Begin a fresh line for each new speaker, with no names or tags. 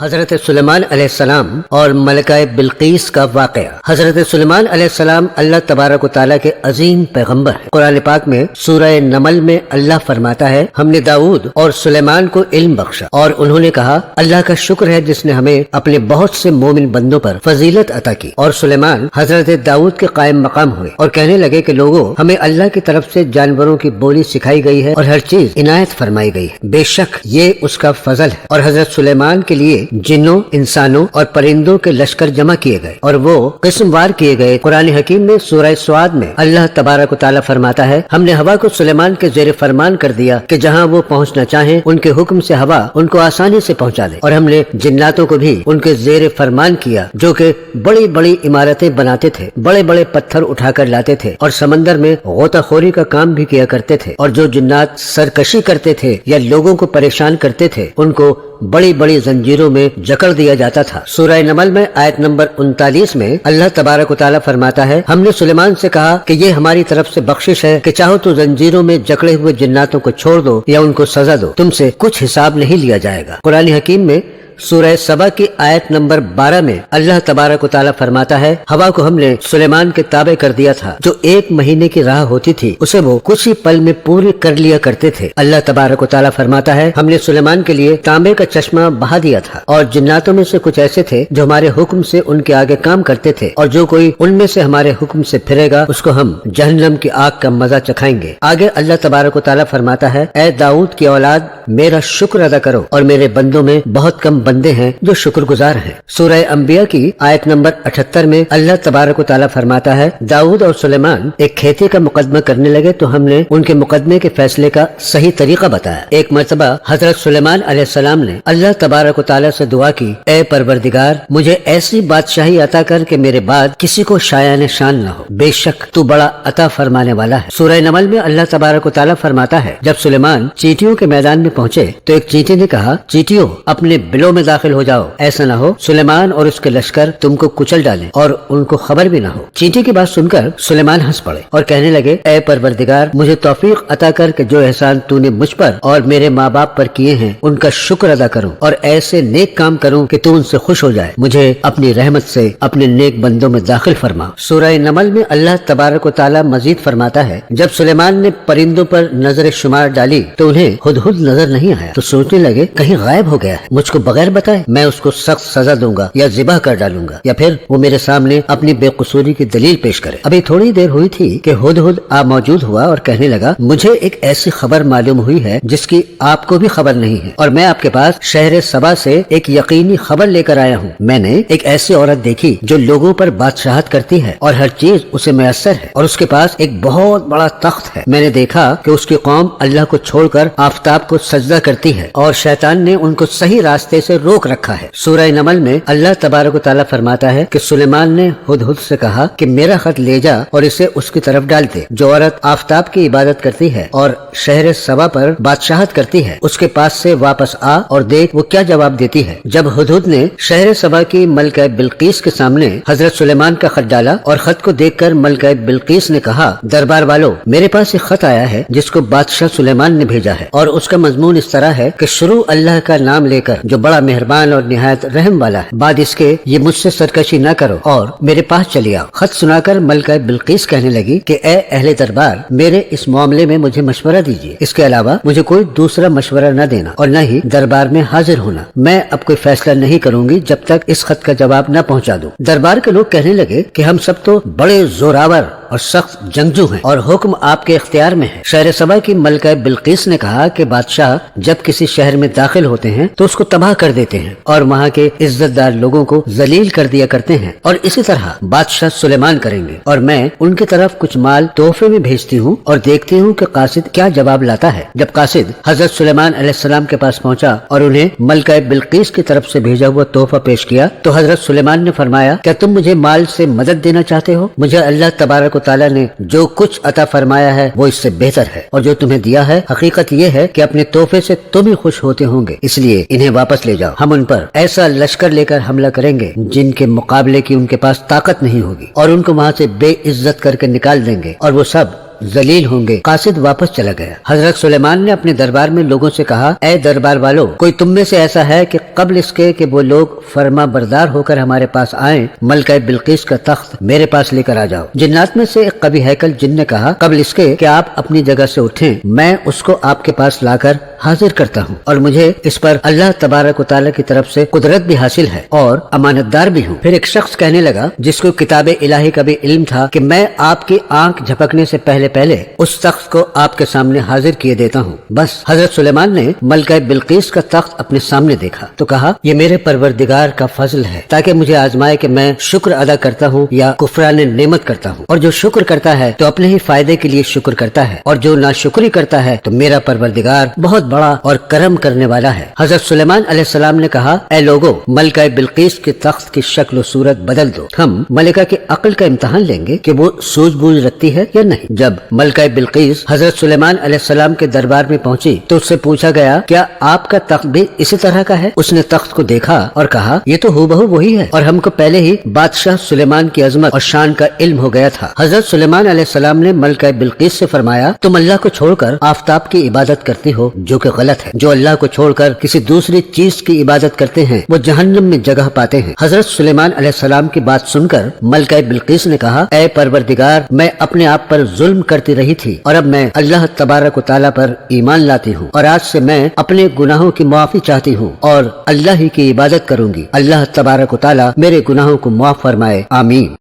حضرت سلیمان علیہ السلام اور ملکہ بلقیس کا واقعہ۔ حضرت سلیمان علیہ السلام اللہ تبارک و تعالیٰ کے عظیم پیغمبر ہیں۔ قرآن پاک میں سورہ نمل میں اللہ فرماتا ہے، ہم نے داؤد اور سلیمان کو علم بخشا اور انہوں نے کہا اللہ کا شکر ہے جس نے ہمیں اپنے بہت سے مومن بندوں پر فضیلت عطا کی۔ اور سلیمان حضرت داؤد کے قائم مقام ہوئے اور کہنے لگے کہ لوگوں، ہمیں اللہ کی طرف سے جانوروں کی بولی سکھائی گئی ہے اور ہر چیز عنایت فرمائی گئی ہے، بے شک یہ اس کا فضل ہے۔ اور حضرت سلیمان کے لیے جنوں، انسانوں اور پرندوں کے لشکر جمع کیے گئے اور وہ قسم وار کیے گئے۔ قرآن حکیم میں سورہ سعد میں اللہ تبارک و تعالیٰ فرماتا ہے، ہم نے ہوا کو سلیمان کے زیر فرمان کر دیا کہ جہاں وہ پہنچنا چاہیں ان کے حکم سے ہوا ان کو آسانی سے پہنچا دے، اور ہم نے جناتوں کو بھی ان کے زیر فرمان کیا جو کہ بڑی بڑی عمارتیں بناتے تھے، بڑے بڑے پتھر اٹھا کر لاتے تھے اور سمندر میں غوطہ خوری کا کام بھی کیا کرتے تھے، اور جو جنات سرکشی کرتے تھے یا لوگوں کو پریشان کرتے تھے ان کو بڑی بڑی زنجیروں میں جکڑ دیا جاتا تھا۔ سورہ نمل میں آیت نمبر 39 میں اللہ تبارک و تعالیٰ فرماتا ہے، ہم نے سلیمان سے کہا کہ یہ ہماری طرف سے بخشش ہے کہ چاہو تو زنجیروں میں جکڑے ہوئے جناتوں کو چھوڑ دو یا ان کو سزا دو، تم سے کچھ حساب نہیں لیا جائے گا۔ قرآن حکیم میں سورہ سبا کی آیت نمبر 12 میں اللہ تبارک و تعالیٰ فرماتا ہے، ہوا کو ہم نے سلیمان کے تابع کر دیا تھا، جو 1 مہینے کی راہ ہوتی تھی اسے وہ کچھ ہی پل میں پوری کر لیا کرتے تھے۔ اللہ تبارک و تعالیٰ فرماتا ہے، ہم نے سلیمان کے لیے تانبے کا چشمہ بہا دیا تھا، اور جناتوں میں سے کچھ ایسے تھے جو ہمارے حکم سے ان کے آگے کام کرتے تھے، اور جو کوئی ان میں سے ہمارے حکم سے پھرے گا اس کو ہم جہنم کی آگ کا مزہ چکھائیں گے۔ آگے اللہ تبارک و تعالیٰ فرماتا ہے، اے داؤد کی اولاد، میرا شکر ادا کرو، اور میرے بندوں میں بہت کم بندے ہیں جو شکر گزار ہیں۔ سورہ انبیاء کی آیت نمبر 78 میں اللہ تبارک و تعالیٰ فرماتا ہے، داؤد اور سلیمان ایک کھیتی کا مقدمہ کرنے لگے تو ہم نے ان کے مقدمے کے فیصلے کا صحیح طریقہ بتایا۔ ایک مرتبہ حضرت سلیمان علیہ السلام نے اللہ تبارک و تعالیٰ سے دعا کی، اے پروردگار، مجھے ایسی بادشاہی عطا کر کہ میرے بعد کسی کو شایان شان نہ ہو، بے شک تو بڑا عطا فرمانے والا ہے۔ سورہ نمل میں اللہ تبارک و تعالیٰ فرماتا ہے، جب سلیمان چیٹیوں کے میدان میں پہنچے تو ایک چیٹی نے کہا، چیٹیوں اپنے بلوں میں داخل ہو جاؤ، ایسا نہ ہو سلیمان اور اس کے لشکر تم کو کچل ڈالیں اور ان کو خبر بھی نہ ہو۔ چیٹی کی بات سن کر سلیمان ہنس پڑے اور کہنے لگے، اے پروردگار، مجھے توفیق عطا کر کہ جو احسان تو نے مجھ پر اور میرے ماں باپ پر کیے ہیں ان کا شکر ادا کروں اور ایسے نیک کام کروں کہ تو ان سے خوش ہو جائے، مجھے اپنی رحمت سے اپنے نیک بندوں میں داخل فرما۔ سورہ نمل میں اللہ تبارک و تعالیٰ مزید فرماتا ہے، جب سلیمان نے پرندوں پر نظر شمار ڈالی تو انہیں ہدہد نظر نہیں آیا تو سوچنے لگے کہیں غائب ہو گیا ہے، مجھ کو بغیر بتائے میں اس کو سخت سزا دوں گا یا ذبح کر ڈالوں گا، یا پھر وہ میرے سامنے اپنی بے قصوری کی دلیل پیش کرے۔ ابھی تھوڑی دیر ہوئی تھی کہ ہدہد موجود ہوا اور کہنے لگا، مجھے ایک ایسی خبر معلوم ہوئی ہے جس کی آپ کو بھی خبر نہیں ہے، اور میں آپ کے پاس شہر سبا سے ایک یقینی خبر لے کر آیا ہوں۔ میں نے ایک ایسی عورت دیکھی جو لوگوں پر بادشاہت کرتی ہے اور ہر چیز اسے میسر ہے، اور اس کے پاس ایک بہت بڑا تخت ہے۔ میں نے دیکھا کہ اس کی قوم اللہ کو چھوڑ کر آفتاب کو سجدہ کرتی ہے اور شیطان نے ان کو صحیح راستے سے روک رکھا ہے۔ سورہ نمل میں اللہ تبارک و تعالیٰ فرماتا ہے کہ سلیمان نے ہدہد سے کہا کہ میرا خط لے جا اور اسے اس کی طرف ڈال دے، جو عورت آفتاب کی عبادت کرتی ہے اور شہر سبا پر بادشاہت کرتی ہے اس کے پاس سے واپس آ اور دیکھ وہ کیا جواب دیتی ہے۔ جب ہدہد نے شہر سبا کی ملکہ بلقیس کے سامنے حضرت سلیمان کا خط ڈالا اور خط کو دیکھ کر ملکہ بلقیس نے کہا، دربار والو، میرے پاس ایک خط آیا ہے جس کو بادشاہ سلیمان نے بھیجا ہے، اور اس کا مضمون اس طرح ہے کہ شروع اللہ کا نام لے کر جو بڑا مہربان اور نہایت رحم والا ہے، بعد اس کے یہ مجھ سے سرکشی نہ کرو اور میرے پاس چلی آؤ۔ خط سنا کر ملکہ بلقیس کہنے لگی کہ اے اہل دربار، میرے اس معاملے میں مجھے مشورہ دیجیے، اس کے علاوہ مجھے کوئی دوسرا مشورہ نہ دینا اور نہ ہی دربار میں حاضر ہونا، میں اب کوئی فیصلہ نہیں کروں گی جب تک اس خط کا جواب نہ پہنچا دوں۔ دربار کے لوگ کہنے لگے کہ ہم سب تو بڑے زوراور اور سخت جنگجو ہیں اور حکم آپ کے اختیار میں ہے۔ شہر سبا کی ملکہ بلقیس نے کہا کہ بادشاہ جب کسی شہر میں داخل ہوتے ہیں تو اس کو تباہ کر دیتے ہیں اور وہاں کے عزت دار لوگوں کو ذلیل کر دیا کرتے ہیں، اور اسی طرح بادشاہ سلیمان کریں گے، اور میں ان کی طرف کچھ مال تحفے میں بھیجتی ہوں اور دیکھتی ہوں کہ قاصد کیا جواب لاتا ہے۔ جب قاصد حضرت سلیمان علیہ السلام کے پاس پہنچا اور انہیں ملکہ بلقیس کی طرف سے بھیجا ہوا تحفہ پیش کیا تو حضرت سلیمان نے فرمایا، کیا تم مجھے مال سے مدد دینا چاہتے ہو؟ مجھے اللہ تبارک و تعالیٰ نے جو کچھ عطا فرمایا ہے وہ اس سے بہتر ہے، اور جو تمہیں دیا ہے حقیقت یہ ہے کہ اپنے تحفے سے تم ہی خوش ہوتے ہوں گے، اس لیے انہیں واپس لے جاؤ، ہم ان پر ایسا لشکر لے کر حملہ کریں گے جن کے مقابلے کی ان کے پاس طاقت نہیں ہوگی، اور ان کو وہاں سے بے عزت کر کے نکال دیں گے، اور وہ سب ذلیل ہوں گے۔ قاصد واپس چلا گیا۔ حضرت سلیمان نے اپنے دربار میں لوگوں سے کہا، اے دربار والو، کوئی تم میں سے ایسا ہے کہ قبل اس کے کہ وہ لوگ فرما بردار ہو کر ہمارے پاس آئیں، ملکہ بلقیس کا تخت میرے پاس لے کر آ جاؤ۔ جنات میں سے ایک قوی ہیکل جن نے کہا، قبل اس کے کہ آپ اپنی جگہ سے اٹھیں، میں اس کو آپ کے پاس لا کر حاضر کرتا ہوں، اور مجھے اس پر اللہ تبارک و تعالیٰ کی طرف سے قدرت بھی حاصل ہے اور امانت دار بھی ہوں۔ پھر ایک شخص کہنے لگا جس کو کتاب الہی کا بھی علم تھا کہ میں آپ کی آنکھ جھپکنے سے پہلے پہلے اس تخت کو آپ کے سامنے حاضر کیے دیتا ہوں۔ بس حضرت سلیمان نے ملکہ بلقیس کا تخت اپنے سامنے دیکھا تو کہا، یہ میرے پروردگار کا فضل ہے تاکہ مجھے آزمائے کہ میں شکر ادا کرتا ہوں یا کفران نعمت کرتا ہوں، اور جو شکر کرتا ہے تو اپنے ہی فائدے کے لیے شکر کرتا ہے، اور جو ناشکری کرتا ہے تو میرا پروردگار بہت بڑا اور کرم کرنے والا ہے۔ حضرت سلیمان علیہ السلام نے کہا، اے لوگو، ملکہ بلقیس کے تخت کی شکل و صورت بدل دو، ہم ملکہ کی عقل کا امتحان لیں گے کہ وہ سوجھ بوجھ رکھتی ہے یا نہیں۔ جب ملکہ بلقیس حضرت سلیمان علیہ السلام کے دربار میں پہنچی تو اس سے پوچھا گیا، کیا آپ کا تخت بھی اسی طرح کا ہے؟ اس نے تخت کو دیکھا اور کہا، یہ تو ہو بہو وہی ہے، اور ہم کو پہلے ہی بادشاہ سلیمان کی عظمت اور شان کا علم ہو گیا تھا۔ حضرت سلیمان علیہ السلام نے ملکہ بلقیس سے فرمایا، تم اللہ کو چھوڑ کر آفتاب کی عبادت کرتی ہو، جو کہ غلط ہے۔ جو اللہ کو چھوڑ کر کسی دوسری چیز کی عبادت کرتے ہیں وہ جہنم میں جگہ پاتے ہیں۔ حضرت سلیمان علیہ السلام کی بات سن کر ملکہ بلقیس نے کہا، اے پروردگار، میں اپنے آپ پر ظلم کرتی رہی تھی، اور اب میں اللہ تبارک و تعالیٰ پر ایمان لاتی ہوں، اور آج سے میں اپنے گناہوں کی معافی چاہتی ہوں اور اللہ ہی کی عبادت کروں گی۔ اللہ تبارک و تعالیٰ میرے گناہوں کو معاف فرمائے، آمین۔